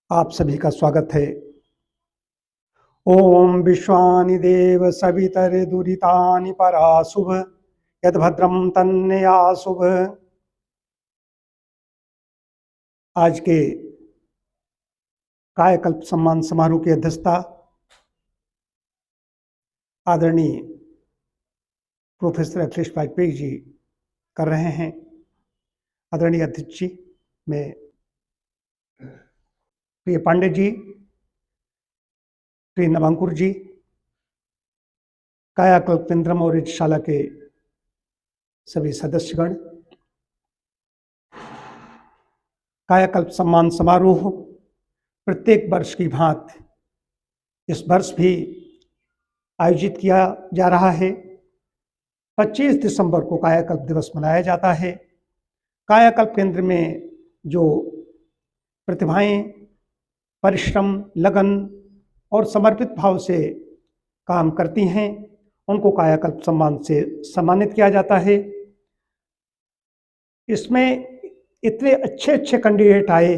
आप सभी का स्वागत है। ओम विश्वानि देव सवितर्दुरितानि पराशुभ यद्भद्रं तन्नयाशुभ। आज के कायाकल्प सम्मान समारोह की अध्यक्षता आदरणीय प्रोफेसर अखिलेश वाजपेयी जी कर रहे हैं। आदरणीय अध्यक्ष जी, मैं प्रिय पांडे जी, प्रिय नवांकुर जी, कायाकल्प केंद्रम और शाला के सभी सदस्यगण, कायाकल्प सम्मान समारोह प्रत्येक वर्ष की भांति इस वर्ष भी आयोजित किया जा रहा है। 25 दिसंबर को कायाकल्प दिवस मनाया जाता है। कायाकल्प केंद्र में जो प्रतिभाएं परिश्रम, लगन और समर्पित भाव से काम करती हैं, उनको कायाकल्प सम्मान से सम्मानित किया जाता है। इसमें इतने अच्छे अच्छे कैंडिडेट आए,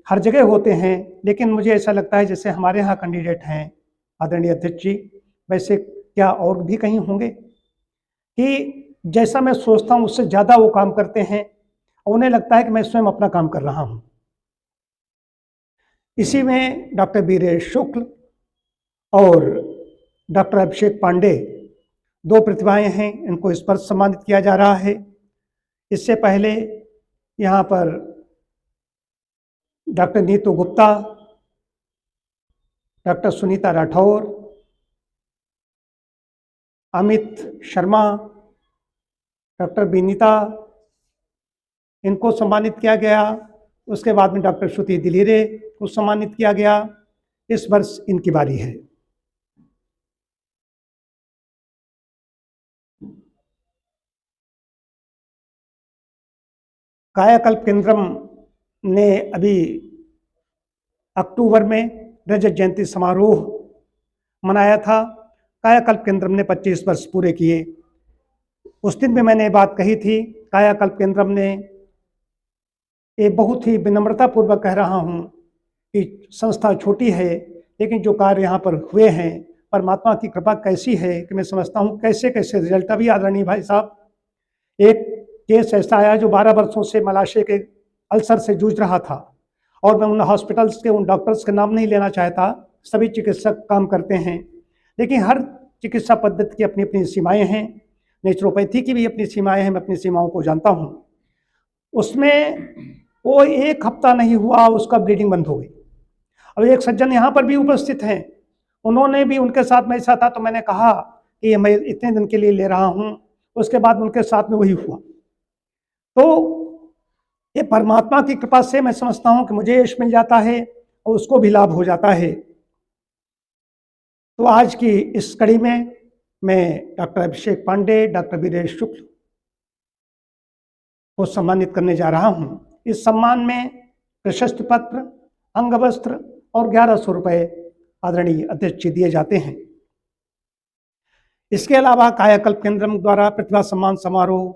हर जगह होते हैं, लेकिन मुझे ऐसा लगता है जैसे हमारे यहाँ कैंडिडेट हैं आदरणीय अध्यक्ष जी, वैसे क्या और भी कहीं होंगे कि जैसा मैं सोचता हूँ उससे ज़्यादा वो काम करते हैं और उन्हें लगता है कि मैं स्वयं अपना काम कर रहा हूँ। इसी में डॉक्टर वीरेश शुक्ल और डॉक्टर अभिषेक पांडे दो प्रतिभाएं हैं, इनको इस पर सम्मानित किया जा रहा है। इससे पहले यहाँ पर doctor Neetu Gupta, doctor Sunita Rathore, Amit Sharma, doctor Vinita, इनको सम्मानित किया गया। उसके बाद में डॉक्टर श्रुति दिलीरे को सम्मानित किया गया। इस वर्ष इनकी बारी है। कायाकल्प केंद्रम ने अभी अक्टूबर में रजत जयंती समारोह मनाया था। कायाकल्प केंद्रम ने 25 वर्ष पूरे किए। उस दिन भी मैंने बात कही थी। कायाकल्प केंद्रम ने ये बहुत ही विनम्रता पूर्वक कह रहा हूँ कि संस्था छोटी है, लेकिन जो कार्य यहाँ पर हुए हैं, परमात्मा की कृपा कैसी है कि मैं समझता हूँ कैसे कैसे रिजल्ट। अभी आदरणीय भाई साहब, एक केस ऐसा आया जो 12 वर्षों से मलाशय के अल्सर से जूझ रहा था, और मैं उन हॉस्पिटल्स के, उन डॉक्टर्स का नाम नहीं लेना चाहता, सभी चिकित्सक काम करते हैं, लेकिन हर चिकित्सा पद्धति की अपनी अपनी सीमाएं हैं। नेचुरोपैथी की भी अपनी सीमाएं हैं, मैं अपनी सीमाओं को जानता हूँ। उसमें वो एक हफ्ता नहीं हुआ, उसका ब्लीडिंग बंद हो गई। अब एक सज्जन यहाँ पर भी उपस्थित हैं, उन्होंने भी, उनके साथ में ऐसा था, तो मैंने कहा कि मैं इतने दिन के लिए ले रहा हूँ। उसके बाद उनके साथ में वही हुआ। तो ये परमात्मा की कृपा से मैं समझता हूँ कि मुझे यश मिल जाता है और उसको भी लाभ हो जाता है। तो आज की इस कड़ी में मैं डॉक्टर अभिषेक पांडे, डॉक्टर वीरेश शुक्ल को सम्मानित करने जा रहा हूँ। इस सम्मान में प्रशस्ति पत्र, अंगवस्त्र और 1100 रुपये आदरणीय अध्यक्ष जी दिए जाते हैं। इसके अलावा कायाकल्प केंद्रम द्वारा प्रतिभा सम्मान समारोह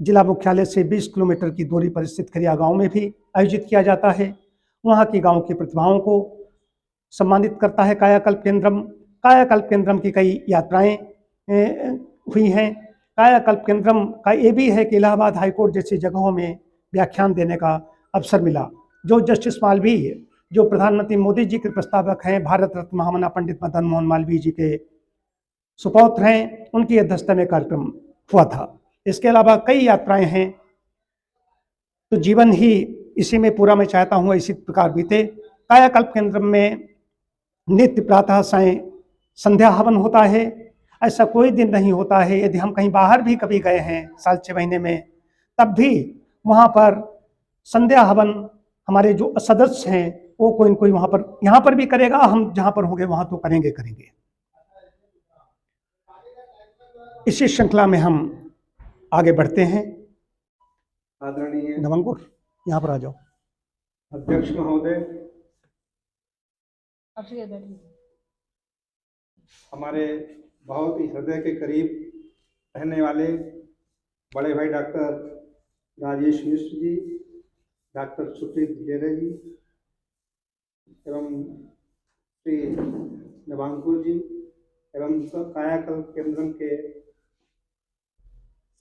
जिला मुख्यालय से 20 किलोमीटर की दूरी पर स्थित खरिया गांव में भी आयोजित किया जाता है। वहां की गांव की प्रतिभाओं को सम्मानित करता है कायाकल्प केंद्रम। कायाकल्प केंद्रम की कई यात्राएं हुई हैं। कायाकल्प केंद्रम का ये भी है कि इलाहाबाद हाईकोर्ट जैसी जगहों में व्याख्यान देने का अवसर मिला। जो जस्टिस मालवीय, जो प्रधानमंत्री मोदी जी के प्रस्तावक हैं, भारत रत्न महामना पंडित मदन मोहन मालवीय जी के सुपौत्र हैं, उनकी अध्यक्षता में कार्यक्रम हुआ था। इसके अलावा कई यात्राएं हैं। तो जीवन ही इसी में पूरा मैं चाहता हूँ इसी प्रकार बीते। कायाकल्प केंद्र में नित्य प्रातः सायं संध्या हवन होता है। ऐसा कोई दिन नहीं होता है, यदि हम कहीं बाहर भी कभी गए हैं साल 6 महीने में, तब भी वहाँ पर संध्या हवन हमारे जो सदस्य हैं वो कोई न कोई वहाँ पर, यहाँ पर भी करेगा, हम जहाँ पर होंगे वहाँ तो करेंगे। इसी श्रृंखला में हम आगे बढ़ते हैं। आदरणीय नवंकुर, यहाँ पर आ जाओ। अध्यक्ष महोदय, हमारे बहुत ही हृदय के करीब रहने वाले बड़े भाई डॉक्टर राजेश मिश्र जी, डॉक्टर सुप्रीत दिलेरे जी, एवं श्री नवांकुर जी एवं सब कायाकल्प केंद्र के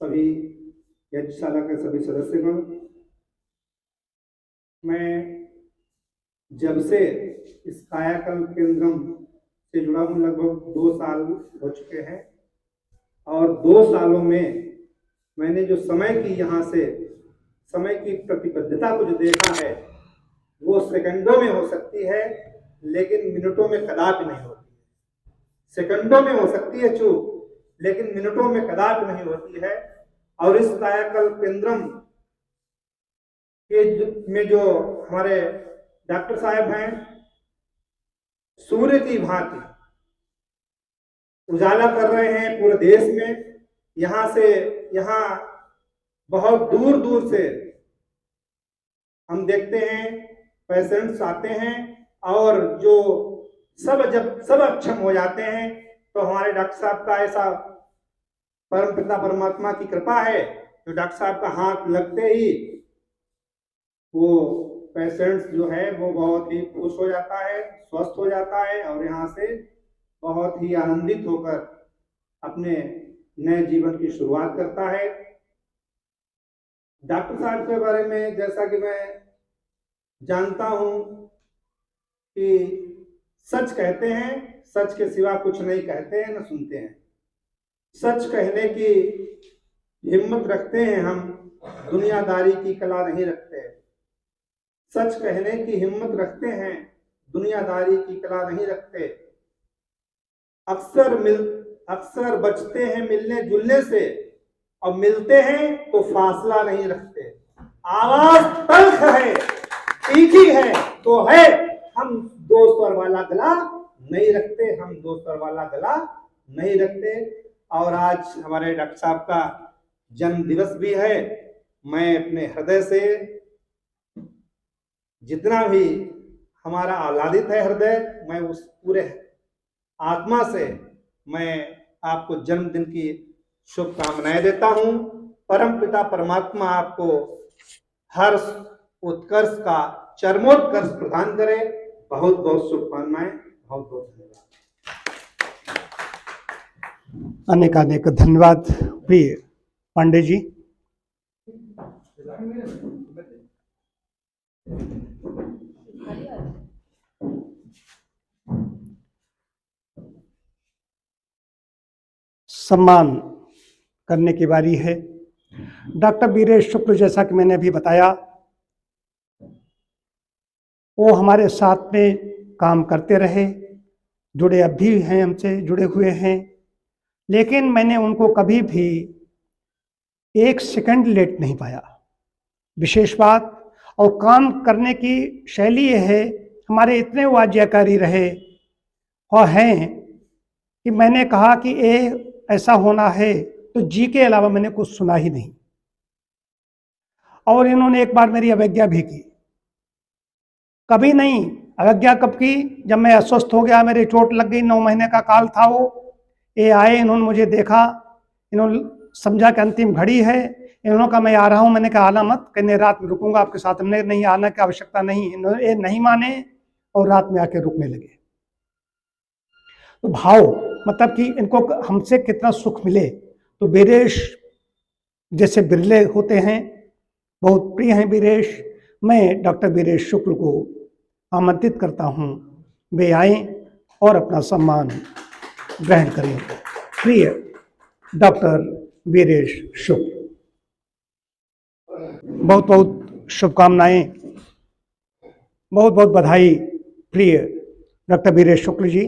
सभी यज्ञशाला के सभी सदस्यगण, मैं जब से इस कायाकल्प केंद्र से जुड़ा हूँ लगभग 2 साल हो चुके हैं और 2 सालों में मैंने जो समय की यहाँ से समय की प्रतिबद्धता को जो देखा है वो सेकंडों में हो सकती है, लेकिन मिनटों में कदापि नहीं होती है। सेकंडों में हो सकती है चूक, लेकिन मिनटों में कदापि नहीं होती है। और इस कायाकल्प केंद्र के में जो हमारे डॉक्टर साहब हैं, सूर्य की भांति उजाला कर रहे हैं पूरे देश में। यहाँ से यहाँ बहुत दूर दूर से हम देखते हैं पेशेंट्स आते हैं और जो जब सब अक्षम हो जाते हैं तो हमारे डॉक्टर साहब का ऐसा परम पिता परमात्मा की कृपा है, तो डॉक्टर साहब का हाथ लगते ही वो पेशेंट्स जो है वो बहुत ही खुश हो जाता है, स्वस्थ हो जाता है और यहाँ से बहुत ही आनंदित होकर अपने नए जीवन की शुरुआत करता है। डॉक्टर साहब के बारे में जैसा कि मैं जानता हूं कि सच कहते हैं, सच के सिवा कुछ नहीं कहते हैं न सुनते हैं। सच कहने की हिम्मत रखते हैं हम, दुनियादारी की कला नहीं रखते। सच कहने की हिम्मत रखते हैं, दुनियादारी की कला नहीं रखते। अक्सर बचते हैं मिलने जुलने से और मिलते हैं तो फासला नहीं रखते। आवाज तल्ख है, तीखी है तो है, हम दो स्वर वाला गला नहीं रखते, हम दो स्वर वाला गला नहीं रखते। और आज हमारे डॉक्टर साहब का जन्म दिवस भी है। मैं अपने हृदय से जितना भी हमारा आह्लादित है हृदय, मैं उस पूरे आत्मा से मैं आपको जन्मदिन की शुभकामनाएं देता हूं। परम पिता परमात्मा आपको हर्ष उत्कर्ष का चरमोत्कर्ष प्रदान करे। बहुत बहुत शुभकामनाएं, बहुत बहुत धन्यवाद। अनेक धन्यवाद प्रिय पांडे जी। सम्मान करने की बारी है। डॉक्टर वीरेश शुक्ल, जैसा कि मैंने अभी बताया, वो हमारे साथ में काम करते रहे, जुड़े अब भी हैं, हमसे जुड़े हुए हैं, लेकिन मैंने उनको कभी भी 1 सेकंड लेट नहीं पाया। विशेष बात और काम करने की शैली ये है, हमारे इतने वो आज्ञाकारी रहे और हैं कि मैंने कहा कि ये ऐसा होना है तो जी के अलावा मैंने कुछ सुना ही नहीं। और इन्होंने एक बार मेरी अवज्ञा भी की, कभी नहीं। अवज्ञा कब की? जब मैं अस्वस्थ हो गया, मेरी चोट लग गई, 9 महीने का काल था वो। ये आए, इन्होंने मुझे देखा, इन्होंने समझा कि अंतिम घड़ी है। इन्होंने कहा मैं आ रहा हूँ। मैंने कहा आना मत, कहने रात में रुकूंगा आपके साथ। हमने नहीं, आना की आवश्यकता नहीं। इन्होंने नहीं माने और रात में आके रुकने लगे। तो भाव मतलब कि इनको हमसे कितना सुख मिले। तो वीरेश जैसे बिरले होते हैं, बहुत प्रिय हैं वीरेश। मैं डॉक्टर वीरेश शुक्ल को आमंत्रित करता हूं, वे आए और अपना सम्मान ग्रहण करें। प्रिय डॉक्टर वीरेश शुक्ल, बहुत बहुत शुभकामनाएं, बहुत बहुत बधाई प्रिय डॉक्टर वीरेश शुक्ल जी।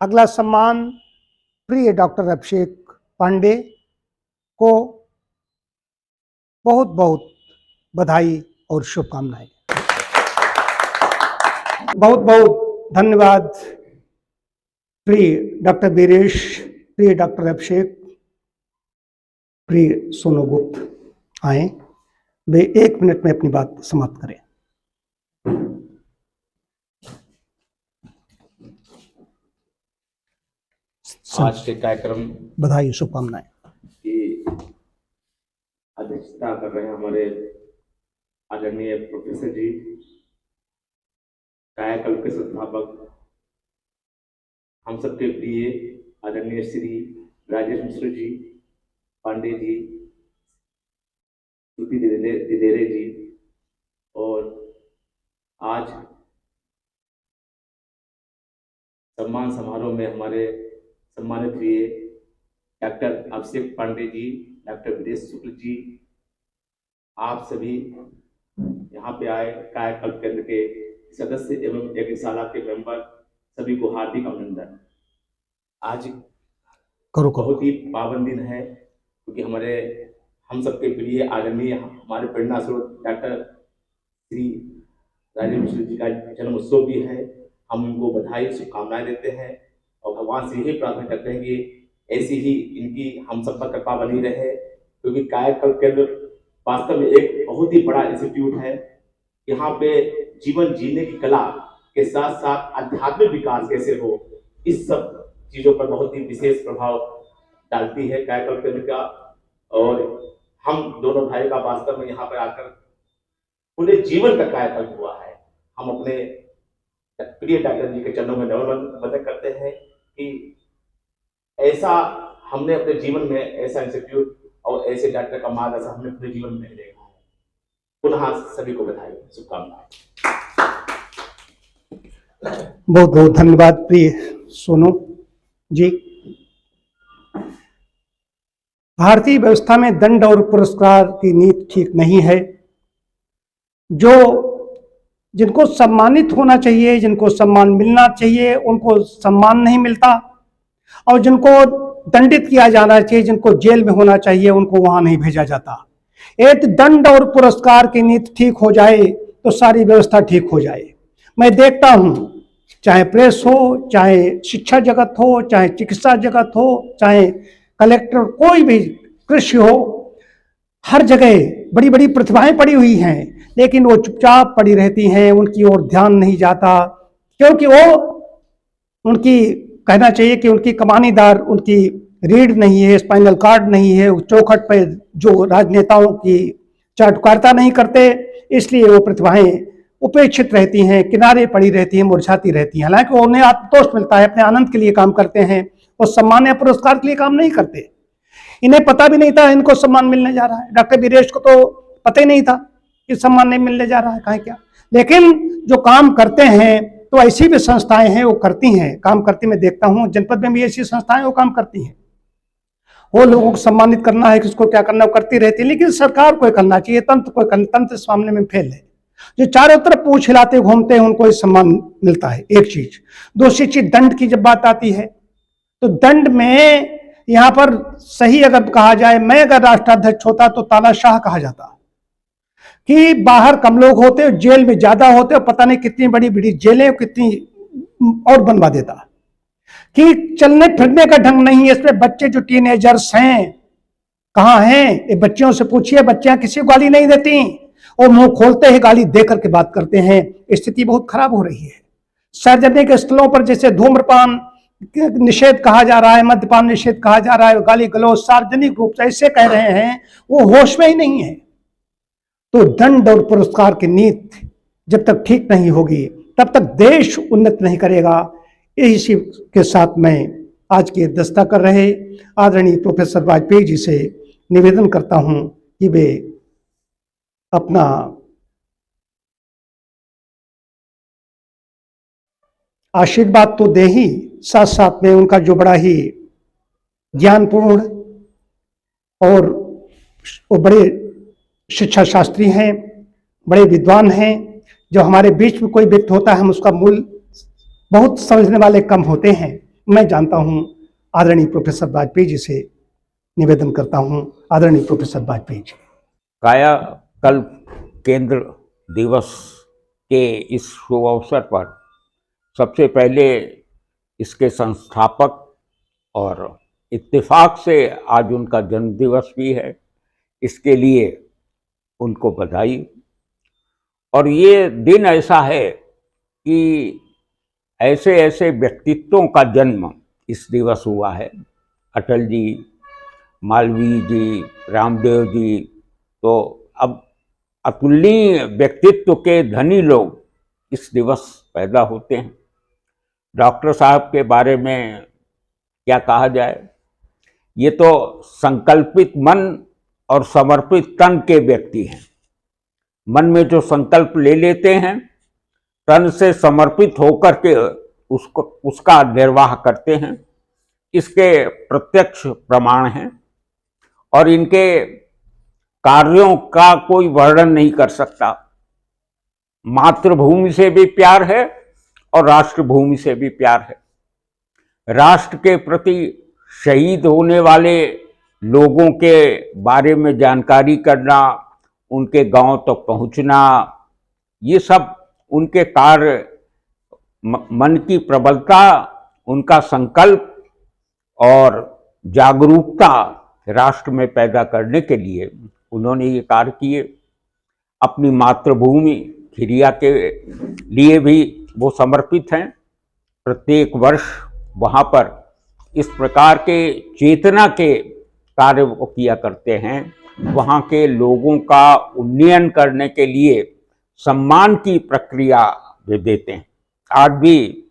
अगला सम्मान प्रिय डॉक्टर अभिषेक पांडे को बहुत बहुत बधाई और शुभकामनाएं। बहुत बहुत धन्यवाद प्रिय डॉक्टर वीरेश, प्रिय डॉक्टर अभिषेक, प्रिय सोनू गुप्त आए, वे 1 मिनट में अपनी बात समाप्त करें। आज के कार्यक्रम बधाई शुभकामनाएं की अध्यक्षता कर रहे हैं हमारे आदरणीय प्रोफेसर जी, कायाकल्प के संस्थापक हम सबके प्रिय आदरणीय श्री राजेश मिश्र जी, पांडे जी, श्रुति दिलेरे जी, और आज सम्मान समारोह में हमारे सम्मानित हुए डॉक्टर अभिषेक पांडे जी, डॉक्टर विदेश शुक्ल जी, आप सभी यहाँ पे आए कायाकल्प केंद्र के सदस्य एवं यज्ञशाला के मेंबर, सभी को हार्दिक अभिनंदन। आज बहुत ही पावन दिन है, क्योंकि हम सबके प्रिय आदरणीय हमारे प्रेरणा स्रोत डॉक्टर श्री राजेश मिश्र जी का जन्म उत्सव भी है। हम उनको बधाई शुभकामनाएं देते हैं और भगवान से यही प्रार्थना करते हैं कि ऐसी ही इनकी हम सब पर कृपा बनी रहे, क्योंकि कायाकल्प केंद्र वास्तव में एक बहुत ही बड़ा इंस्टीट्यूट है। यहाँ पे जीवन जीने की कला के साथ साथ आध्यात्मिक विकास कैसे हो, इस सब चीजों पर बहुत ही विशेष प्रभाव डालती है कायाकल्प केंद्र का। और हम दोनों भाई का वास्तव में यहाँ पर आकर पूरे जीवन का कायाकल्प हुआ है। हम अपने प्रिय डॉक्टर जी के चरणों में नमन करते हैं कि ऐसा हमने अपने जीवन में ऐसा इंस्टीट्यूट और ऐसे डॉक्टर का मार्गदर्शन हमने अपने जीवन में नहीं देखा है। पुनः सभी को बधाई शुभकामनाएं। बहुत बहुत धन्यवाद प्रिय सोनू जी। भारतीय व्यवस्था में दंड और पुरस्कार की नीति ठीक नहीं है। जिनको सम्मानित होना चाहिए, जिनको सम्मान मिलना चाहिए, उनको सम्मान नहीं मिलता, और जिनको दंडित किया जाना चाहिए, जिनको जेल में होना चाहिए, उनको वहां नहीं भेजा जाता। एक दंड और पुरस्कार की नीति ठीक हो जाए तो सारी व्यवस्था ठीक हो जाए। मैं देखता हूं, चाहे प्रेस हो, चाहे शिक्षा जगत हो, चाहे चिकित्सा जगत हो, चाहे कलेक्टर, कोई भी कृषि हो, हर जगह बड़ी बड़ी प्रतिभाएं पड़ी हुई हैं, लेकिन वो चुपचाप पड़ी रहती हैं, उनकी ओर ध्यान नहीं जाता, क्योंकि उनकी कहना चाहिए कि उनकी कमानीदार, उनकी रीढ़ नहीं है, स्पाइनल कार्ड नहीं है, चौखट पर जो राजनेताओं की चाटुकारिता नहीं करते, इसलिए वो प्रतिभाएं उपेक्षित रहती हैं, किनारे पड़ी रहती हैं, मुरझाती रहती हैं। हालांकि उन्हें आत्मतोष मिलता है, अपने आनंद के लिए काम करते हैं, और सम्मान या पुरस्कार के लिए काम नहीं करते। इन्हें पता भी नहीं था इनको सम्मान मिलने जा रहा है। डॉक्टर वीरेश को तो पता ही नहीं था कि सम्मान नहीं मिलने जा रहा है, कहाँ क्या। लेकिन जो काम करते हैं, तो ऐसी भी संस्थाएं हैं वो करती हैं, काम करती। मैं देखता हूँ जनपद में भी ऐसी संस्थाएं वो काम करती हैं। वो लोगों को सम्मानित करना है, किसको क्या करना वो करती रहती है, लेकिन सरकार को करना चाहिए, तंत्र को करना। तंत्र इस मामले में फेल है। जो चारों तरफ पूछ हिलाते घूमते हैं, उनको सम्मान मिलता है, एक चीज। दूसरी चीज, दंड की जब बात आती है, तो दंड में यहां पर सही अगर कहा जाए, मैं अगर राष्ट्राध्यक्ष होता तो तानाशाह कहा जाता, कि बाहर कम लोग होते, जेल में ज्यादा होते, और पता नहीं कितनी बड़ी बड़ी जेलें कितनी और बनवा देता। कि चलने फिरने का ढंग नहीं है इसमें। बच्चे जो टीनेजर्स हैं, कहाँ हैं ये? बच्चियों से पूछिए, बच्चियां किसी को गाली नहीं देती, और मुंह खोलते ही गाली देकर के बात करते हैं। स्थिति बहुत खराब हो रही है। सार्वजनिक स्थलों पर जैसे धूम्रपान निषेध कहा जा रहा है, मद्यपान निषेध कहा जा रहा है, गाली गलौज सार्वजनिक रूप से ऐसे कह रहे हैं, वो होश में ही नहीं है। तो दंड और पुरस्कार की नीति जब तक ठीक नहीं होगी, तब तक देश उन्नति नहीं करेगा। इसी के साथ मैं आज की अध्यक्षता कर रहे आदरणीय प्रोफेसर वाजपेयी जी से निवेदन करता हूं कि वे अपना आशीर्वाद तो दे ही, साथ साथ में उनका जो बड़ा ही ज्ञानपूर्ण और वो बड़े शिक्षा शास्त्री हैं, बड़े विद्वान हैं। जो हमारे बीच में कोई व्यक्ति होता है, हम उसका मूल बहुत समझने वाले कम होते हैं। मैं जानता हूं, आदरणीय प्रोफेसर वाजपेयी जी से निवेदन करता हूं। आदरणीय प्रोफेसर वाजपेयी जी। कायाकल्प केंद्र दिवस के इस शुभ अवसर पर सबसे पहले इसके संस्थापक, और इत्तेफाक से आज उनका जन्म दिवस भी है, इसके लिए उनको बधाई। और ये दिन ऐसा है कि ऐसे ऐसे व्यक्तित्वों का जन्म इस दिवस हुआ है। अटल जी, मालवीय जी, रामदेव जी, तो अब अतुलनीय व्यक्तित्व के धनी लोग इस दिवस पैदा होते हैं। डॉक्टर साहब के बारे में क्या कहा जाए, ये तो संकल्पित मन और समर्पित तन के व्यक्ति हैं। मन में जो संकल्प ले लेते हैं, तन से समर्पित होकर के उसका निर्वाह करते हैं, इसके प्रत्यक्ष प्रमाण हैं। और इनके कार्यों का कोई वर्णन नहीं कर सकता। मातृभूमि से भी प्यार है और राष्ट्रभूमि से भी प्यार है। राष्ट्र के प्रति शहीद होने वाले लोगों के बारे में जानकारी करना, उनके गांव तक पहुंचना, ये सब उनके कार्य, मन की प्रबलता, उनका संकल्प और जागरूकता राष्ट्र में पैदा करने के लिए उन्होंने ये कार्य किए। अपनी मातृभूमि खिरिया के लिए भी वो समर्पित हैं। प्रत्येक वर्ष वहाँ पर इस प्रकार के चेतना के कार्य वो किया करते हैं। वहाँ के लोगों का उन्नयन करने के लिए सम्मान की प्रक्रिया वे देते हैं। आज भी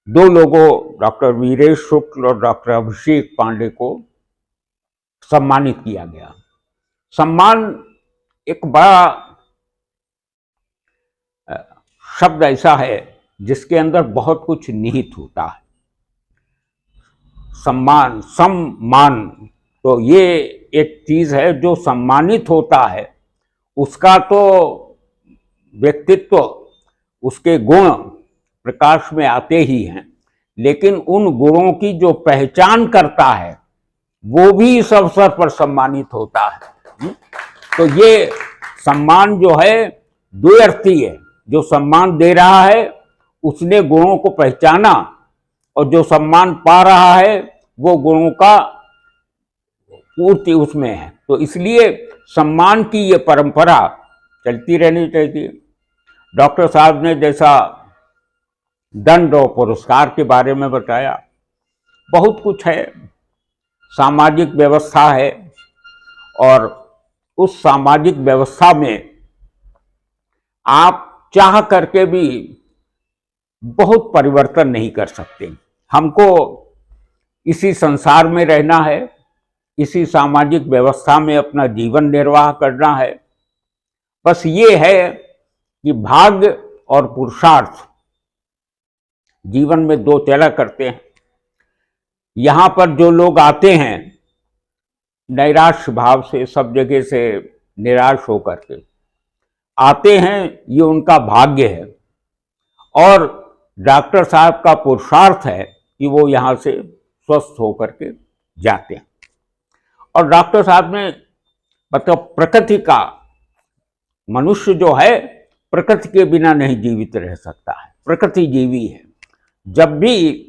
2 लोगों, डॉक्टर वीरेश शुक्ल और डॉक्टर अभिषेक पांडे को सम्मानित किया गया। सम्मान एक बड़ा शब्द ऐसा है जिसके अंदर बहुत कुछ निहित होता है। सम्मान, सम्मान, तो ये एक चीज है जो सम्मानित होता है, उसका तो व्यक्तित्व, उसके गुण प्रकाश में आते ही हैं, लेकिन उन गुणों की जो पहचान करता है वो भी इस अवसर पर सम्मानित होता है। तो ये सम्मान जो है द्व्यर्थी है। जो सम्मान दे रहा है उसने गुणों को पहचाना, और जो सम्मान पा रहा है वो गुणों का पूर्ति उसमें है। तो इसलिए सम्मान की ये परंपरा चलती रहनी चाहिए। डॉक्टर साहब ने जैसा दंड और पुरस्कार के बारे में बताया, बहुत कुछ है। सामाजिक व्यवस्था है, और उस सामाजिक व्यवस्था में आप चाह करके भी बहुत परिवर्तन नहीं कर सकते। हमको इसी संसार में रहना है, इसी सामाजिक व्यवस्था में अपना जीवन निर्वाह करना है। बस ये है कि भाग्य और पुरुषार्थ जीवन में 2 तरह करते हैं। यहाँ पर जो लोग आते हैं नैराश्य भाव से, सब जगह से निराश होकर के आते हैं, ये उनका भाग्य है। और डॉक्टर साहब का पुरुषार्थ है कि वो यहाँ से स्वस्थ होकर के जाते हैं। और डॉक्टर साहब ने मतलब प्रकृति का, मनुष्य जो है प्रकृति के बिना नहीं जीवित रह सकता है। प्रकृति जीवी है। जब भी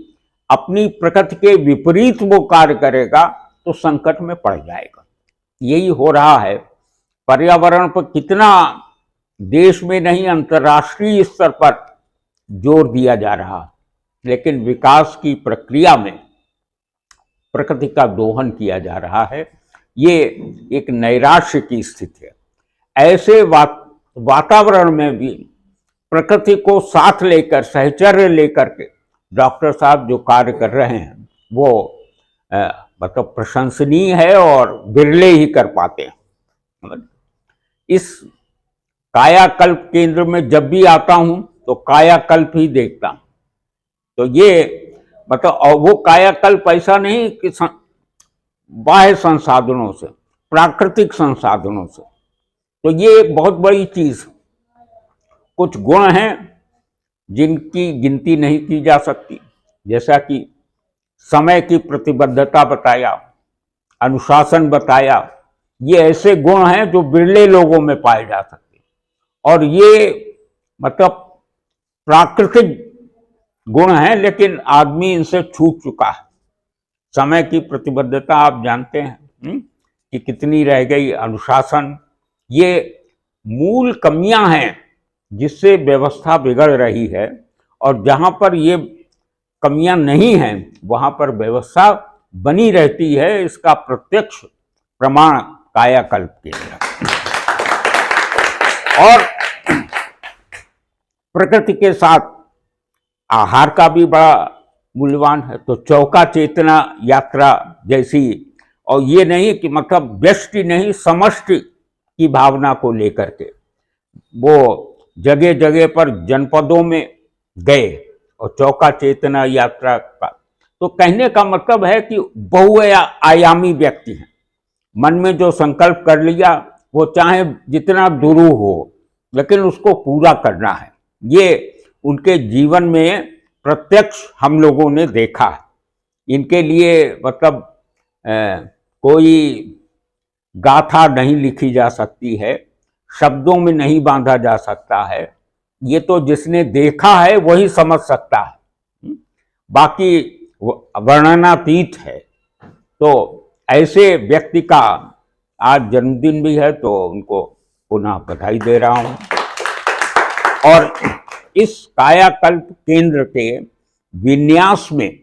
अपनी प्रकृति के विपरीत वो कार्य करेगा तो संकट में पड़ जाएगा। यही हो रहा है। पर्यावरण पर कितना देश में नहीं अंतर्राष्ट्रीय स्तर पर जोर दिया जा रहा, लेकिन विकास की प्रक्रिया में प्रकृति का दोहन किया जा रहा है। ये एक नैराश्य की स्थिति है। ऐसे वातावरण में भी प्रकृति को साथ लेकर, सहचर्य लेकर के डॉक्टर साहब जो कार्य कर रहे हैं वो मतलब प्रशंसनीय है, और बिरले ही कर पाते हैं। इस कायाकल्प केंद्र में जब भी आता हूं तो कायाकल्प ही देखता हूं। तो ये मतलब, और वो कायाकल्प ऐसा नहीं कि बाह्य संसाधनों से, प्राकृतिक संसाधनों से। तो ये एक बहुत बड़ी चीज। कुछ गुण हैं जिनकी गिनती नहीं की जा सकती, जैसा कि समय की प्रतिबद्धता बताया, अनुशासन बताया। ये ऐसे गुण हैं जो बिरले लोगों में पाए जा सकते हैं, और ये मतलब प्राकृतिक गुण हैं, लेकिन आदमी इनसे छूट चुका है। समय की प्रतिबद्धता आप जानते हैं कि कितनी रह गई, अनुशासन, ये मूल कमियां हैं जिससे व्यवस्था बिगड़ रही है। और जहां पर ये कमियां नहीं हैं वहां पर व्यवस्था बनी रहती है। इसका प्रत्यक्ष प्रमाण कायाकल्प के लिए। और प्रकृति के साथ आहार का भी बड़ा मूल्यवान है। तो चौका चेतना यात्रा जैसी, और ये नहीं कि मतलब व्यष्टि नहीं समष्टि की भावना को लेकर के वो जगह जगह पर जनपदों में गए और चौका चेतना यात्रा का, तो कहने का मतलब है कि बहुआयामी व्यक्ति हैं। मन में जो संकल्प कर लिया वो चाहे जितना दुरूह हो लेकिन उसको पूरा करना है। ये उनके जीवन में प्रत्यक्ष हम लोगों ने देखा है। इनके लिए मतलब कोई गाथा नहीं लिखी जा सकती है, शब्दों में नहीं बांधा जा सकता है। ये तो जिसने देखा है वही समझ सकता है, बाकी वर्णनातीत है। तो ऐसे व्यक्ति का आज जन्मदिन भी है, तो उनको पुनः बधाई दे रहा हूँ। और इस कायाकल्प केंद्र के विन्यास में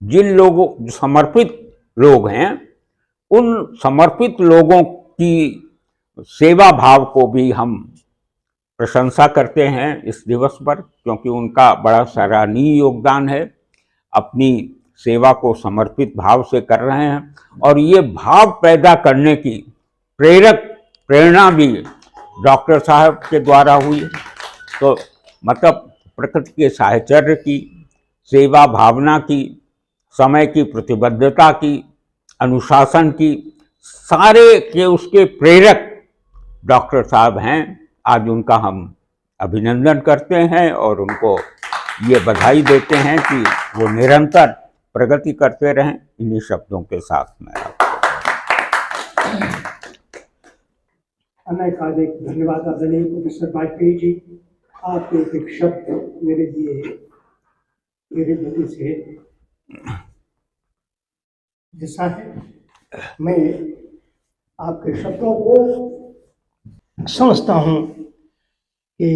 जिन लोगों समर्पित लोग हैं, उन समर्पित लोगों की सेवा भाव को भी हम प्रशंसा करते हैं इस दिवस पर, क्योंकि उनका बड़ा सराहनीय योगदान है। अपनी सेवा को समर्पित भाव से कर रहे हैं और ये भाव पैदा करने की प्रेरणा भी डॉक्टर साहब के द्वारा हुई। तो मतलब प्रकृति के साहचर्य की, सेवा भावना की, समय की प्रतिबद्धता की, अनुशासन की, सारे के उसके प्रेरक डॉक्टर साहब हैं। आज उनका हम अभिनंदन करते हैं और उनको ये बधाई देते हैं कि वो निरंतर प्रगति करते रहें। इन्हीं शब्दों के साथ में अनेक धन्यवाद आदरणीय प्रोफेसर वाजपेयी जी। आपके एक शब्द मेरे लिए मेरे गति से जैसा है, मैं आपके शब्दों को समझता हूँ कि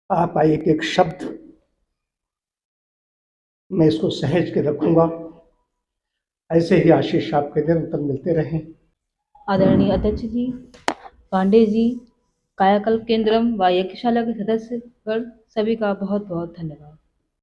आपका एक एक शब्द मैं इसको सहेज के रखूँगा। ऐसे ही आशीष आपके निरंतर मिलते रहें। आदरणीय अध्यक्ष जी, पांडे जी, कायाकल्प केंद्रम व यज्ञशाला के सदस्य सभी का बहुत बहुत धन्यवाद।